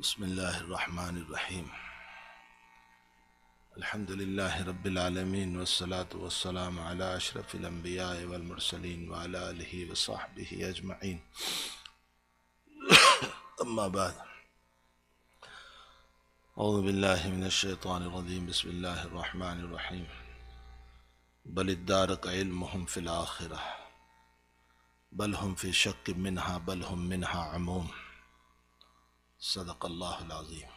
بسم اللہ الرحمن الرحیم الحمد للہ رب العالمین والصلاة والسلام علی اشرف الانبیاء والمرسلین وعلی آلہ وصحبہ اجمعین اما بعد اعوذ باللہ من الشیطان الرجیم بسم اللہ الرحمن الرحیم بل ادارک علمہم فی الآخرہ بل ہم فی شک منہا بل ہم منہا عموم صدق اللہ العظیم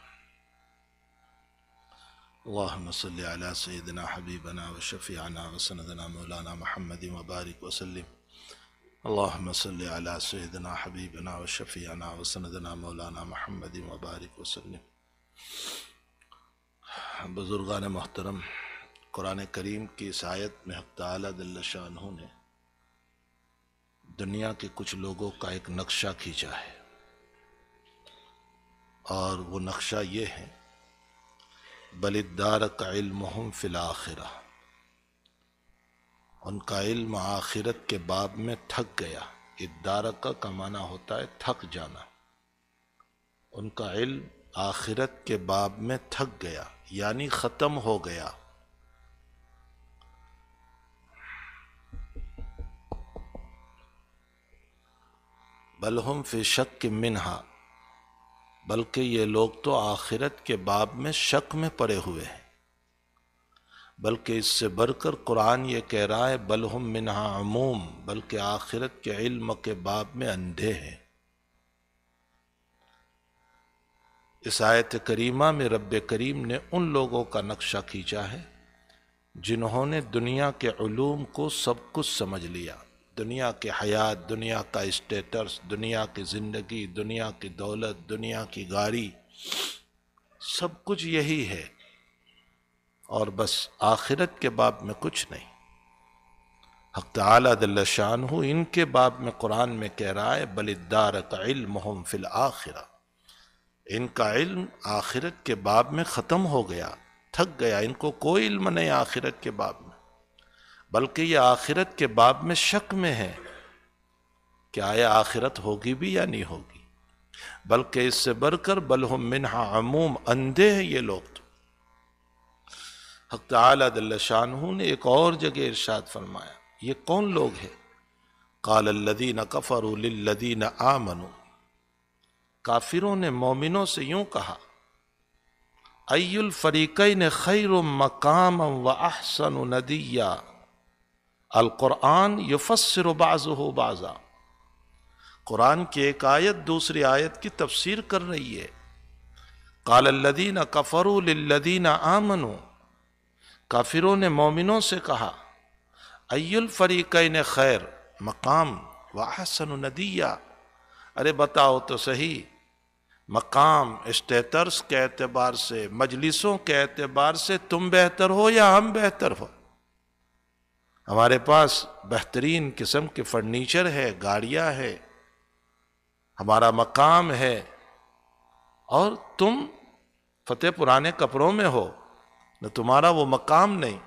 اللہم صلی علی سیدنا حبیبنا وشفیعنا وسندنا مولانا محمد وبارک وسلم اللہم صلی علی سیدنا حبیبنا وشفیعنا وسندنا مولانا محمد وبارک وسلم۔ بزرگان محترم، قرآن کریم کی اس آیت میں حق تعالی جل شانہ نے دنیا کے کچھ لوگوں کا ایک نقشہ کھینچا ہے، اور وہ نقشہ یہ ہے بل ادارک علمہم فی الآخرہ، ان کا علم آخرت کے باب میں تھک گیا۔ ادارک کا معنی ہوتا ہے تھک جانا، ان کا علم آخرت کے باب میں تھک گیا یعنی ختم ہو گیا۔ بل ہم فی شک منہا، بلکہ یہ لوگ تو آخرت کے باب میں شک میں پڑے ہوئے ہیں، بلکہ اس سے بڑھ کر قرآن یہ کہہ رہا ہے بل ہم منہا عموم، بلکہ آخرت کے علم کے باب میں اندھے ہیں۔ اس آیت کریمہ میں رب کریم نے ان لوگوں کا نقشہ کھینچا ہے جنہوں نے دنیا کے علوم کو سب کچھ سمجھ لیا، دنیا کی حیات، دنیا کا اسٹیٹس، دنیا کی زندگی، دنیا کی دولت، دنیا کی گاڑی، سب کچھ یہی ہے، اور بس آخرت کے باب میں کچھ نہیں۔ حق تعالی جل شانہ ان کے باب میں قرآن میں کہہ رہا ہے بل ادارک علمہم فی الآخرہ، ان کا علم آخرت کے باب میں ختم ہو گیا، تھک گیا، ان کو کوئی علم نہیں آخرت کے باب میں، بلکہ یہ آخرت کے باب میں شک میں ہے کہ آیا آخرت ہوگی بھی یا نہیں ہوگی، بلکہ اس سے بڑھ کر بل ہم منہا عموم، اندھے ہیں یہ لوگ تو۔ حق تعالی جل شانہ نے ایک اور جگہ ارشاد فرمایا، یہ کون لوگ ہیں؟ قال الذین کفروا للذین آمنوا، کافروں نے مومنوں سے یوں کہا ای الفریقین خیر مقاما واحسن ندیا، القرآن یفسر بعضہ بعضا، قرآن کی ایک آیت دوسری آیت کی تفسیر کر رہی ہے۔ قال الذین کفروا للذین آمنوا، کافروں نے مومنوں سے کہا ای الفریقین خیر مقام واحسن ندیا، ارے بتاؤ تو صحیح، مقام اسٹیٹس کے اعتبار سے، مجلسوں کے اعتبار سے تم بہتر ہو یا ہم بہتر ہو؟ ہمارے پاس بہترین قسم کے فرنیچر ہے، گاڑیاں ہے، ہمارا مقام ہے، اور تم فتح پرانے کپڑوں میں ہو، نہ تمہارا وہ مقام نہیں،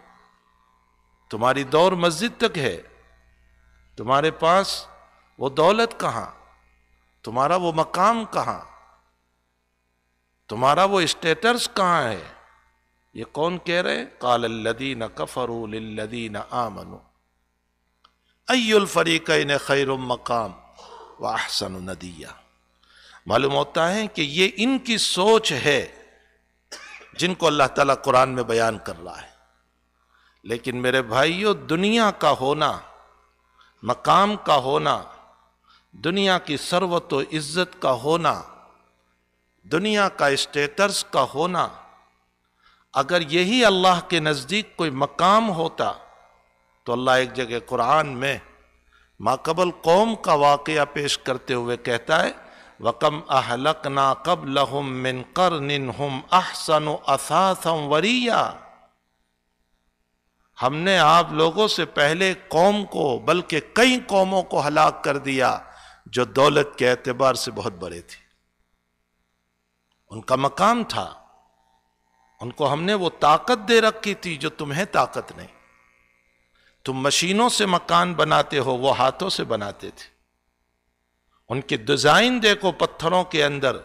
تمہاری دور مسجد تک ہے، تمہارے پاس وہ دولت کہاں، تمہارا وہ مقام کہاں، تمہارا وہ اسٹیٹس کہاں ہے؟ یہ کون کہہ رہے؟ قال الذین کفروا للذین آمنوا ای الفریقین خیر مقام واحسن ندیا۔ معلوم ہوتا ہے کہ یہ ان کی سوچ ہے جن کو اللہ تعالیٰ قرآن میں بیان کر رہا ہے، لیکن میرے بھائیو، دنیا کا ہونا، مقام کا ہونا، دنیا کی ثروت و عزت کا ہونا، دنیا کا اسٹیٹس کا ہونا، اگر یہی اللہ کے نزدیک کوئی مقام ہوتا تو اللہ ایک جگہ قرآن میں ماقبل قوم کا واقعہ پیش کرتے ہوئے کہتا ہے وَقَمْ أَهْلَقْنَا قَبْلَهُمْ مِنْ قَرْنٍ هُمْ أَحْسَنُ أَثَاثًا وَرِيًّا، ہم نے آپ لوگوں سے پہلے قوم کو، بلکہ کئی قوموں کو ہلاک کر دیا جو دولت کے اعتبار سے بہت بڑے تھے، ان کا مقام تھا، ان کو ہم نے وہ طاقت دے رکھی تھی جو تمہیں طاقت نہیں، تم مشینوں سے مکان بناتے ہو، وہ ہاتھوں سے بناتے تھے، ان کے ڈیزائن دیکھو پتھروں کے اندر،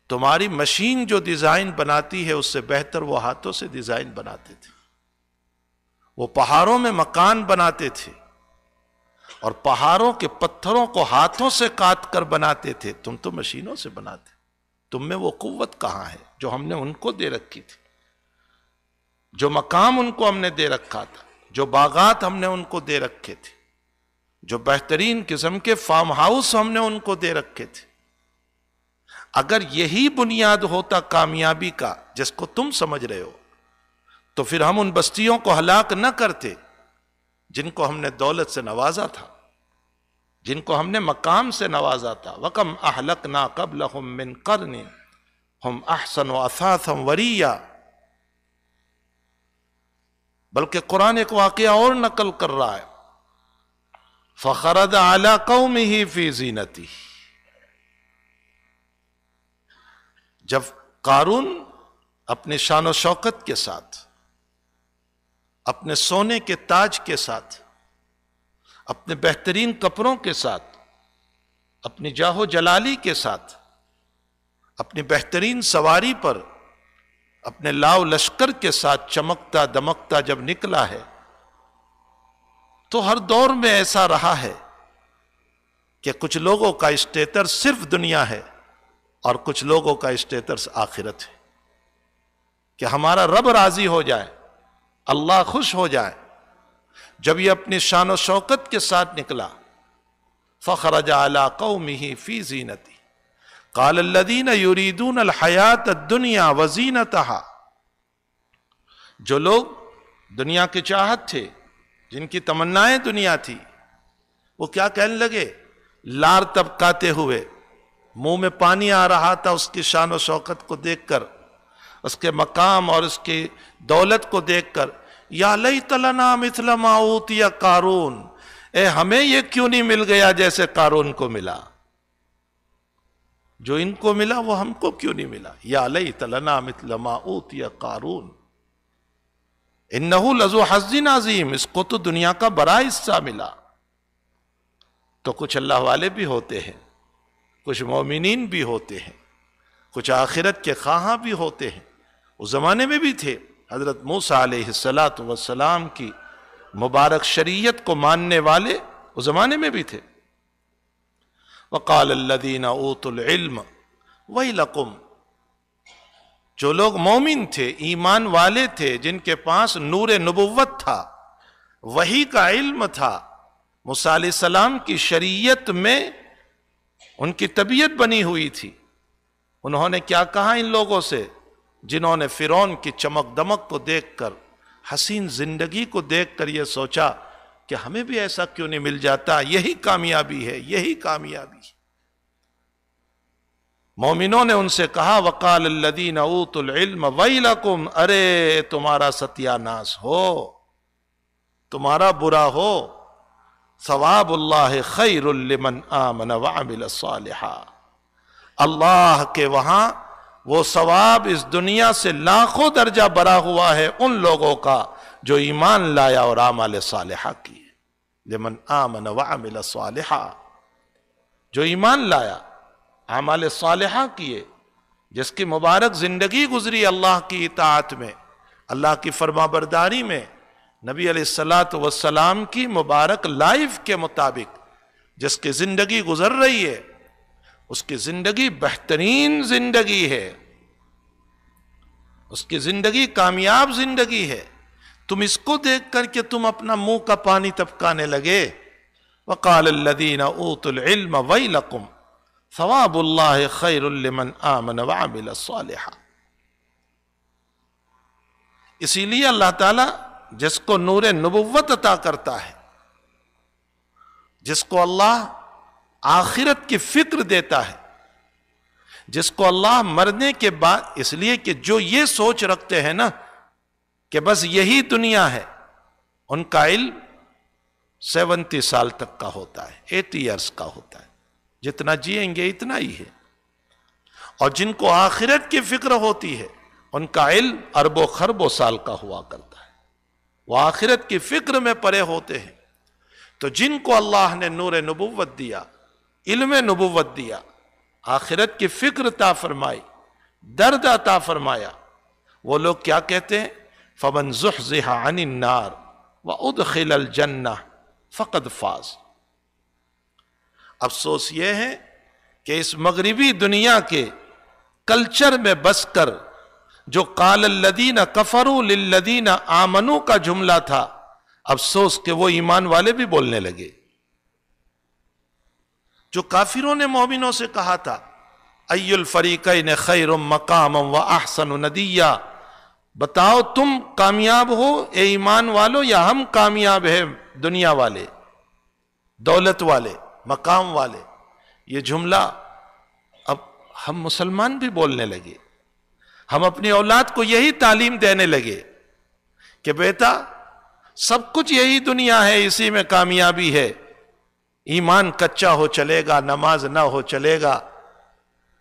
تمہاری مشین جو ڈیزائن بناتی ہے اس سے بہتر وہ ہاتھوں سے ڈیزائن بناتے تھے. وہ پہاڑوں میں مکان بناتے تھے اور پہاڑوں کے پتھروں کو ہاتھوں سے کاٹ کر بناتے تھے. تم تو مشینوں سے بناتے. تم میں وہ قوت کہاں ہے جو ہم نے ان کو دے رکھی تھی؟ جو مقام ان کو ہم نے دے رکھا تھا، جو باغات ہم نے ان کو دے رکھے تھے، جو بہترین قسم کے فارم ہاؤس ہم نے ان کو دے رکھے تھے. اگر یہی بنیاد ہوتا کامیابی کا جس کو تم سمجھ رہے ہو، تو پھر ہم ان بستیوں کو ہلاک نہ کرتے جن کو ہم نے دولت سے نوازا تھا، جن کو ہم نے مقام سے نوازا تھا. وَكَمْ أَهْلَكْنَا قَبْلَهُمْ مِنْ قَرْنٍ هُمْ أَحْسَنُ أَثَاثًا وَرِيًّا. بلکہ قرآن ایک واقعہ اور نقل کر رہا ہے. فَخَرَجَ عَلَىٰ قَوْمِهِ فِي زِینَتِهِ. جب قارون اپنے شان و شوکت کے ساتھ، اپنے سونے کے تاج کے ساتھ، اپنے بہترین کپڑوں کے ساتھ، اپنی جاہ و جلالی کے ساتھ، اپنی بہترین سواری پر، اپنے لاؤ لشکر کے ساتھ چمکتا دمکتا جب نکلا ہے، تو ہر دور میں ایسا رہا ہے کہ کچھ لوگوں کا اسٹیٹس صرف دنیا ہے اور کچھ لوگوں کا اسٹیٹس آخرت ہے. کہ ہمارا رب راضی ہو جائے، اللہ خوش ہو جائے. جب یہ اپنی شان و شوکت کے ساتھ نکلا، فخرج علی قومہ فی زینتہ قال الذین یریدون الحیاۃ الدنیا وزینتہا. جو لوگ دنیا کے چاہت تھے، جن کی تمنائیں دنیا تھی، وہ کیا کہنے لگے؟ لار تبکاتے ہوئے، منہ میں پانی آ رہا تھا اس کی شان و شوکت کو دیکھ کر، اس کے مقام اور اس کی دولت کو دیکھ کر. یا لیت لنا مثل ما اوتی قارون. اے ہمیں یہ کیوں نہیں مل گیا جیسے قارون کو ملا؟ جو ان کو ملا وہ ہم کو کیوں نہیں ملا؟ یا لیت لنا مثل ما اوتی قارون انہ لذو حظ عظیم. اس کو تو دنیا کا بڑا حصہ ملا. تو کچھ اللہ والے بھی ہوتے ہیں، کچھ مومنین بھی ہوتے ہیں، کچھ آخرت کے خواہاں بھی ہوتے ہیں. اس زمانے میں بھی تھے. حضرت موسیٰ علیہ السلام کی مبارک شریعت کو ماننے والے اس زمانے میں بھی تھے. وَقَالَ الَّذِينَ أُوتُوا الْعِلْمَ وَيْلَكُمْ. جو لوگ مومن تھے، ایمان والے تھے، جن کے پاس نور نبوت تھا، وحی کا علم تھا، موسیٰ علیہ السلام کی شریعت میں ان کی طبیعت بنی ہوئی تھی، انہوں نے کیا کہا ان لوگوں سے جنہوں نے فرعون کی چمک دمک کو دیکھ کر، حسین زندگی کو دیکھ کر یہ سوچا کہ ہمیں بھی ایسا کیوں نہیں مل جاتا؟ یہی کامیابی ہے، یہی کامیابی ہے. مومنوں نے ان سے کہا وَقَالَ الَّذِينَ أُوتُوا الْعِلْمَ وَيْلَكُمْ. ارے تمہارا ستیہ ناس ہو، تمہارا برا ہو. ثواب اللہ خیر لمن آمن وعمل صالحا. اللہ کے وہاں وہ ثواب اس دنیا سے لاکھوں درجہ بڑا ہوا ہے ان لوگوں کا جو ایمان لایا اور اعمال صالحہ کیے. لمن آمن وعمل صالحا. جو ایمان لایا، اعمال صالحہ کیے، جس کی مبارک زندگی گزری اللہ کی اطاعت میں، اللہ کی فرما برداری میں، نبی علیہ السلام کی مبارک لائف کے مطابق جس کی زندگی گزر رہی ہے، اس کی زندگی بہترین زندگی ہے، اس کی زندگی کامیاب زندگی ہے. تم اس کو دیکھ کر کہ تم اپنا منہ کا پانی ٹپکانے لگے. وَقَالَ الَّذِينَ أُوتُوا الْعِلْمَ وَيْلَكُمْ ثواب اللہ خیر لمن آمن وعمل صالحا. اسی لیے اللہ تعالیٰ جس کو نور نبوت عطا کرتا ہے، جس کو اللہ آخرت کی فکر دیتا ہے، جس کو اللہ مرنے کے بعد، اس لیے کہ جو یہ سوچ رکھتے ہیں نا کہ بس یہی دنیا ہے، ان کا علم 70 سال تک کا ہوتا ہے، 80 ایئرس کا ہوتا ہے، جتنا جئیں گے اتنا ہی ہے. اور جن کو آخرت کی فکر ہوتی ہے ان کا علم اربوں خربوں سال کا ہوا کرتا ہے، وہ آخرت کی فکر میں پڑے ہوتے ہیں. تو جن کو اللہ نے نور نبوت دیا، علم نبوت دیا، آخرت کی فکر عطا فرمائی، درد عطا فرمایا۔ وہ لوگ کیا کہتے ہیں؟ فَمَنْ زُحْزِحَ عَنِ النَّارِ وَأُدْخِلَ الْجَنَّةِ فَقَدْ فَازَ۔ افسوس یہ ہے کہ اس مغربی دنیا کے کلچر میں بس کر جو قال الذین کفروا للذین آمنوا کا جملہ تھا، افسوس کہ وہ ایمان والے بھی بولنے لگے۔ جو کافروں نے مومنوں سے کہا تھا ای الفریقین خیر مقاما واحسن ندیا، بتاؤ تم کامیاب ہو اے ایمان والو یا ہم کامیاب ہیں دنیا والے، دولت والے، مقام والے؟ یہ جملہ اب ہم مسلمان بھی بولنے لگے۔ ہم اپنی اولاد کو یہی تعلیم دینے لگے کہ بیٹا سب کچھ یہی دنیا ہے، اسی میں کامیابی ہے، ایمان کچا ہو چلے گا، نماز نہ ہو چلے گا،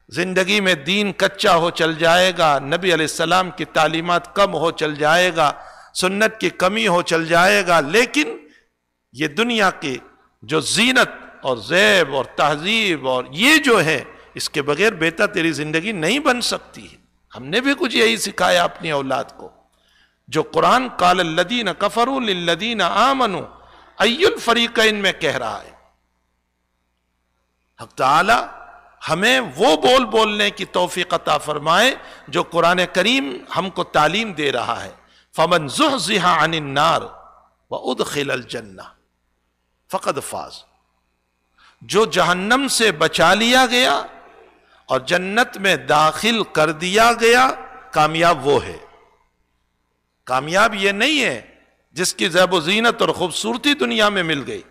زندگی میں دین کچا ہو چل جائے گا، نبی علیہ السلام کی تعلیمات کم ہو چل جائے گا، سنت کی کمی ہو چل جائے گا، لیکن یہ دنیا کی جو زینت اور زیب اور تہذیب اور یہ جو ہے، اس کے بغیر بیٹا تیری زندگی نہیں بن سکتی ہے۔ ہم نے بھی کچھ یہی سکھایا اپنی اولاد کو، جو قرآن قال الذین کفروا للذین آمنوا ای الفریقین میں کہہ رہا ہے۔ حق تعالی ہمیں وہ بولنے کی توفیق عطا فرمائے جو قرآن کریم ہم کو تعلیم دے رہا ہے۔ فَمَنْ زُحْزِحَ عَنِ النَّارِ وَأُدْخِلَ الْجَنَّةِ فَقَدْ فَازَ۔ جو جہنم سے بچا لیا گیا اور جنت میں داخل کر دیا گیا، کامیاب وہ ہے۔ کامیاب یہ نہیں ہے جس کی زیب و زینت اور خوبصورتی دنیا میں مل گئی،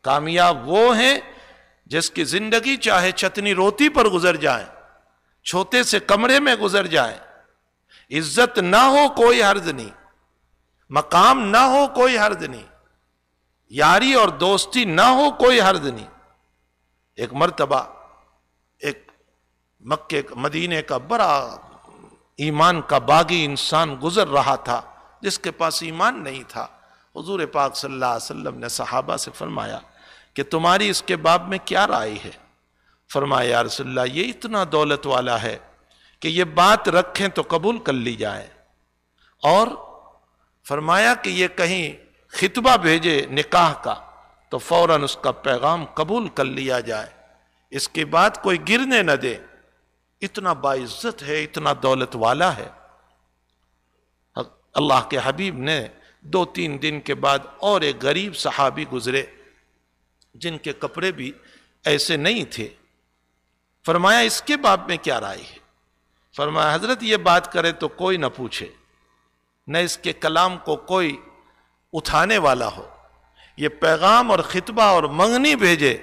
کامیاب وہ ہے جس کی زندگی چاہے چتنی روٹی پر گزر جائے، چھوٹے سے کمرے میں گزر جائے، عزت نہ ہو کوئی حرج نہیں، مقام نہ ہو کوئی حرج نہیں، یاری اور دوستی نہ ہو کوئی حرج نہیں۔ ایک مرتبہ ایک مکے مدینے کا بڑا ایمان کا باغی انسان گزر رہا تھا جس کے پاس ایمان نہیں تھا۔ حضور پاک صلی اللہ علیہ وسلم نے صحابہ سے فرمایا کہ تمہاری اس کے باب میں کیا رائے ہے؟ فرمایا یا رسول اللہ یہ اتنا دولت والا ہے کہ یہ بات رکھیں تو قبول کر لی جائے، اور فرمایا کہ یہ کہیں خطبہ بھیجے نکاح کا تو فوراً اس کا پیغام قبول کر لیا جائے، اس کی بات کوئی گرنے نہ دے، اتنا باعزت ہے، اتنا دولت والا ہے۔ اللہ کے حبیب نے 2-3 دن کے بعد اور ایک غریب صحابی گزرے جن کے کپڑے بھی ایسے نہیں تھے۔ فرمایا اس کے باب میں کیا رائے ہے؟ فرمایا حضرت یہ بات کرے تو کوئی نہ پوچھے، نہ اس کے کلام کو کوئی اٹھانے والا ہو، یہ پیغام اور خطبہ اور منگنی بھیجے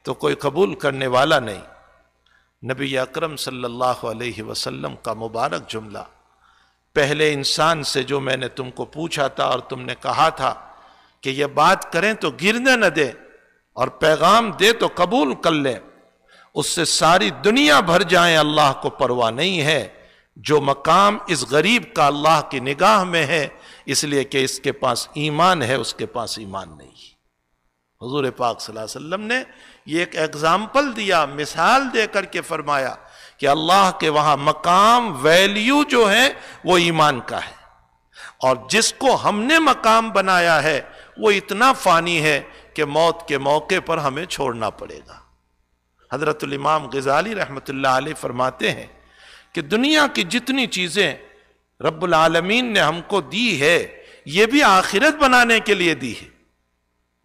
تو کوئی قبول کرنے والا نہیں۔ نبی اکرم صلی اللہ علیہ وسلم کا مبارک جملہ، پہلے انسان سے جو میں نے تم کو پوچھا تھا اور تم نے کہا تھا کہ یہ بات کریں تو گرنے نہ دے اور پیغام دے تو قبول کر لیں، اس سے ساری دنیا بھر جائیں اللہ کو پرواہ نہیں ہے۔ جو مقام اس غریب کا اللہ کی نگاہ میں ہے، اس لیے کہ اس کے پاس ایمان ہے، اس کے پاس ایمان نہیں۔ حضور پاک صلی اللہ علیہ وسلم نے یہ ایک ایگزامپل دیا، مثال دے کر کے فرمایا کہ اللہ کے وہاں مقام، ویلیو جو ہے وہ ایمان کا ہے، اور جس کو ہم نے مقام بنایا ہے وہ اتنا فانی ہے کہ موت کے موقع پر ہمیں چھوڑنا پڑے گا۔ حضرت الامام غزالی رحمۃ اللہ علیہ فرماتے ہیں کہ دنیا کی جتنی چیزیں رب العالمین نے ہم کو دی ہے، یہ بھی آخرت بنانے کے لیے دی ہے۔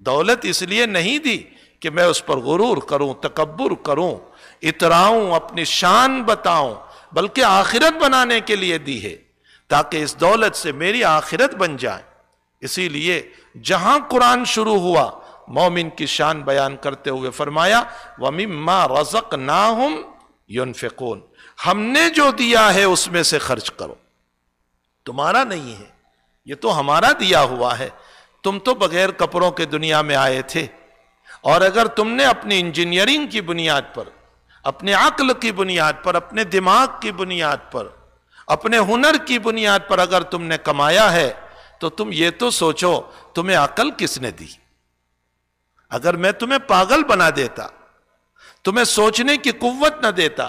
دولت اس لیے نہیں دی کہ میں اس پر غرور کروں، تکبر کروں، اتراؤں، اپنی شان بتاؤں، بلکہ آخرت بنانے کے لیے دی ہے تاکہ اس دولت سے میری آخرت بن جائے۔ اسی لیے جہاں قرآن شروع ہوا مومن کی شان بیان کرتے ہوئے فرمایا وَمِمَّا رَزَقْنَاهُمْ يُنْفِقُونَ، ہم نے جو دیا ہے اس میں سے خرچ کرو، تمہارا نہیں ہے، یہ تو ہمارا دیا ہوا ہے۔ تم تو بغیر کپڑوں کے دنیا میں آئے تھے، اور اگر تم نے اپنی انجینئرنگ کی بنیاد پر، اپنے عقل کی بنیاد پر، اپنے دماغ کی بنیاد پر، اپنے ہنر کی بنیاد پر اگر تم نے کمایا ہے تو تم یہ تو سوچو تمہیں عقل کس نے دی؟ اگر میں تمہیں پاگل بنا دیتا، تمہیں سوچنے کی قوت نہ دیتا،